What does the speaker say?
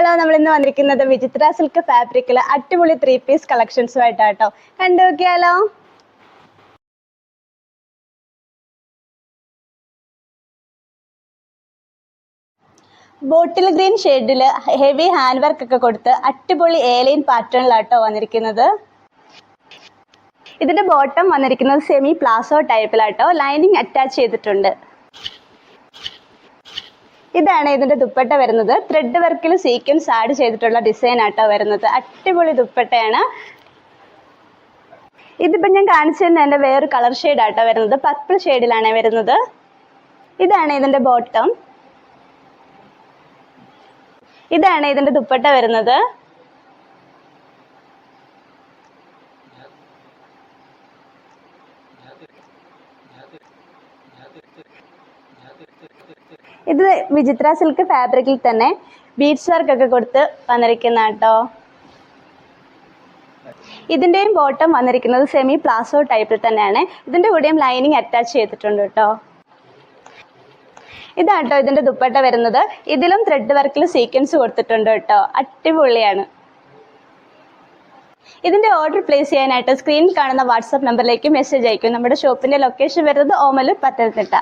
Hello, നമ്മൾ ഇന്ന് വന്നിരിക്കുന്നത് വിചിത്ര സിൽക്ക് ഫാബ്രിക്കിൽ അടിപൊളി 3 പീസ് കളക്ഷൻസുമായിട്ടാട്ടോ. കണ്ടു നോക്കിയാലോ. ബോട്ടിൽ ഗ്രീൻ ഷെയ്ഡിൽ ഹെവി ഹാൻഡ് വർക്ക് ഒക്കെ കൊടുത്ത് അടിപൊളി ഏലൈൻ പാറ്റേണിലാട്ടോ വന്നിരിക്കുന്നത്. ഇതിന്റെ ബോട്ടം വന്നിരിക്കുന്നത് സെമി പ്ലാസോ ടൈപ്പിലാട്ടോ, ലൈനിങ് അറ്റാച്ച് ചെയ്തിട്ടുണ്ട്. ഇതാണ് ഇതിന്റെ ദുപ്പട്ട വരുന്നത്. ത്രെഡ് വർക്കിൽ സീക്വൻസ് ആഡ് ചെയ്തിട്ടുള്ള ഡിസൈൻ ആട്ടോ വരുന്നത്. അടിപൊളി ദുപ്പട്ടയാണ്. ഇതിപ്പോ ഞാൻ കാണിച്ചിരുന്ന എന്റെ വേറൊരു കളർ ഷെയ്ഡ് ആട്ടോ വരുന്നത്. പർപ്പിൾ ഷെയ്ഡിലാണ് വരുന്നത്. ഇതാണ് ഇതിന്റെ ബോട്ടം. ഇതാണ് ഇതിന്റെ ദുപ്പട്ട വരുന്നത്. ഇത് വിചിത്ര സിൽക്ക് ഫാബ്രിക്കിൽ തന്നെ ബീഡ്സ് വർക്ക് ഒക്കെ കൊടുത്ത് വന്നിരിക്കുന്ന കേട്ടോ. ഇതിന്റെയും ബോട്ടം വന്നിരിക്കുന്നത് സെമി പ്ലാസോ ടൈപ്പിൽ തന്നെയാണ്. ഇതിന്റെ കൂടെയും ലൈനിങ് അറ്റാച്ച് ചെയ്തിട്ടുണ്ട് കേട്ടോ. ഇതാട്ടോ ഇതിന്റെ ദുപ്പട്ട വരുന്നത്. ഇതിലും ത്രെഡ് വർക്കിൽ സീക്വൻസ് കൊടുത്തിട്ടുണ്ട് കേട്ടോ. അടിപൊളിയാണ്. ഇതിന്റെ ഓർഡർ പ്ലേസ് ചെയ്യാനായിട്ട് സ്ക്രീനിൽ കാണുന്ന വാട്സാപ്പ് നമ്പറിലേക്ക് മെസ്സേജ് അയക്കും. നമ്മുടെ ഷോപ്പിന്റെ ലൊക്കേഷൻ വരുന്നത് ഓമലൂർ, പത്തനംതിട്ട.